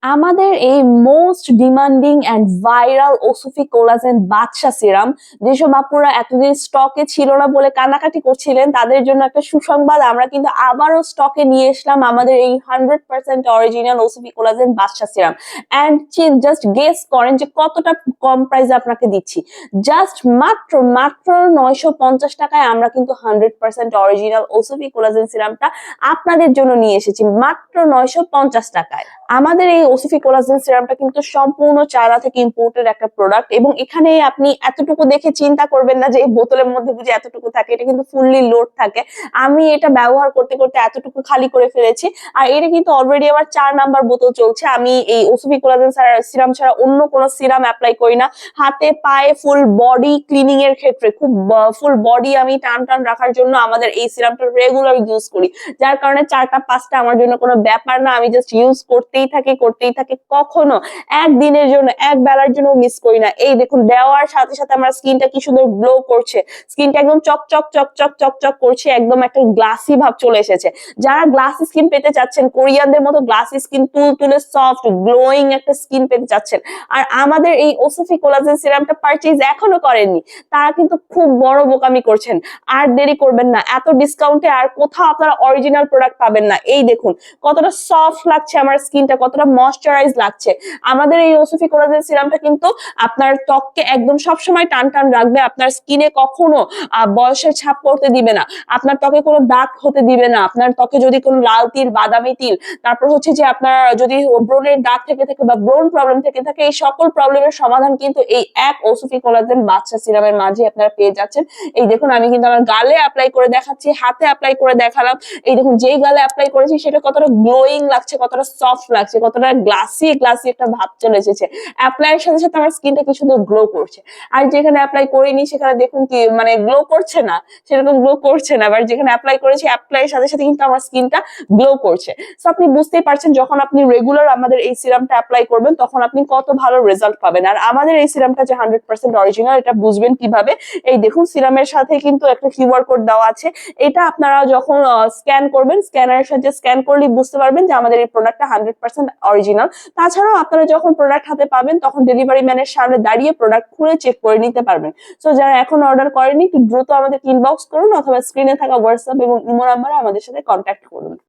আমাদের এই most demanding and viral ওসুফি কোলাজেন বাদশা সিরাম, যেসব আপুরা এতদিন স্টকে ছিল না বলে কান্নাকাটি করছিলেন, তাদের জন্য একটা সুসংবাদ। আমরা কিন্তু আবারও স্টকে নিয়ে এসলাম আমাদের এই 100% অরিজিনাল ওসুফি কোলাজেন বাদশা সিরাম। অ্যান্ড জাস্ট গেস করেন যে কতটা কম প্রাইসে আপনাকে দিচ্ছি। জাস্ট মাত্র মাত্র 950 টাকায় আমরা কিন্তু 100% অরিজিনাল ওসুফি কোলাজেন সিরামটা আপনাদের জন্য নিয়ে এসেছি মাত্র 950 টাকায়। আমাদের এই ওসিফি কোলাজেন সিরামটা কিন্তু সম্পূর্ণ চায়না থেকে ইম্পোর্টেড একটা প্রোডাক্ট, এবং এখানে আপনি এতটুকু দেখে চিন্তা করবেন না যে এই বোতলের মধ্যে বুঝে এতটুকু থাকে। এটা কিন্তু ফুললি লোড থাকে। আমি এটা ব্যবহার করতে করতে এতটুকু খালি করে ফেলেছি। আর এটা কিন্তু অলরেডি আমার 4 নাম্বার বোতল চলছে। আমি এই ওসিফি কোলাজেন সিরাম ছাড়া অন্য কোনো সিরাম অ্যাপ্লাই করি না। হাতে পায়ে ফুল বডি ক্লিনিং এর ক্ষেত্রে খুব ফুল বডি আমি টান টান রাখার জন্য আমাদের এই সিরামটা রেগুলার ইউজ করি, যার কারণে 4টা 5টা আমার জন্য কোনো ব্যাপার না। আমি জাস্ট ইউজ করতেই থাকি। কখনো একদিনের জন্য এক বেলার জন্য মিস করি না। এই দেখুন, দেওয়ার সাথে সাথে আমার স্কিনটা কি সুন্দর গ্লো করছে। স্কিনটা একদম চকচক চকচক চকচক করছে, একদম একটা গ্লাসি ভাব চলে এসেছে। যারা গ্লাসি স্কিন পেতে চাচ্ছেন, কোরিয়ানদের মতো গ্লাসি স্কিন, তুলে সফট গ্লোয়িং একটা স্কিন পেতে চাচ্ছেন, আর আমাদের এই ওসিফি কোলাজেন সিরামটা পারচেজ এখনো করেননি, তারা কিন্তু খুব বড় বোকামি করছেন। আর দেরি করবেন না, এত ডিসকাউন্টে আর কোথাও আপনারা অরিজিনাল প্রোডাক্ট পাবেন না। এই দেখুন কতটা সফট লাগছে আমার স্কিনটা, কতটা ময়শ্চারাইজ লাগছে। আমাদের এই ওসিফি কোলাজেন সিরামটা কিন্তু আপনার ত্বককে একদম সবসময় টান টান রাখবে। আপনার স্কিনে কখনো বয়সের ছাপ পড়তে দিবে না, আপনার ত্বকে কোনো দাগ হতে দিবে না। আপনার ত্বকে যদি কোনো লাল তিল, বাদামি তিল, তারপর হচ্ছে যে আপনার যদি ব্রণের দাগ থেকে থাকে বা ব্রণ প্রবলেম থেকে থাকে, এই সকল প্রবলেমের সমাধান কিন্তু এই এক ওসিফি কোলাজেন বাদশা সিরামের মাঝে আপনারা পেয়ে যাচ্ছেন। এই দেখুন, আমি কিন্তু আমার গালে অ্যাপ্লাই করে দেখাচ্ছি, হাতে অ্যাপ্লাই করে দেখালাম। এই দেখুন, যেই গালে অ্যাপ্লাই করেছি সেটা কতটা গ্লোয়িং লাগছে, কতটা সফট লাগছে, কতটা গ্লাসি গ্লাসি একটা ভাব চলে এসেছে। অ্যাপ্লাইয়ের সাথে সাথে আমার স্কিনটা কি সুন্দর গ্লো করছে। আর যেখানে অ্যাপ্লাই করিনি সেখানে দেখুন কি মানে গ্লো করছে না, সেরকম গ্লো করছে না। আবার যেখানে অ্যাপ্লাই করেছি, অ্যাপ্লাইয়ের সাথে সাথে কিন্তু আমার স্কিনটা গ্লো করছে। সো আপনি বুঝতেই পারছেন, যখন আপনি রেগুলার আমাদের এই সিরামটা অ্যাপ্লাই করবেন তখন আপনি কত ভালো রেজাল্ট পাবেন। আর আমাদের এই সিরামটা যে 100% অরিজিনাল, এটা বুঝবেন কিভাবে? এই দেখুন, সিরামের সাথে কিন্তু একটা কিউআর কোড দেওয়া আছে। এটা আপনারা যখন স্ক্যান করবেন, স্ক্যানারের সাথে স্ক্যান করলে বুঝতে পারবেন যে আমাদের এই প্রোডাক্টটা 100% অরিজিনাল। তাছাড়াও আপনারা যখন প্রোডাক্ট হাতে পাবেন তখন ডেলিভারি ম্যানের সামনে দাঁড়িয়ে প্রোডাক্ট খুলে চেক করে নিতে পারবেন। সো যারা এখন অর্ডার করেনি, একটু দ্রুত আমাদের ইনবক্স করুন অথবা স্ক্রিনে থাকা হোয়াটসঅ্যাপ এবং ইমো নাম্বারে আমাদের সাথে কন্ট্যাক্ট করুন।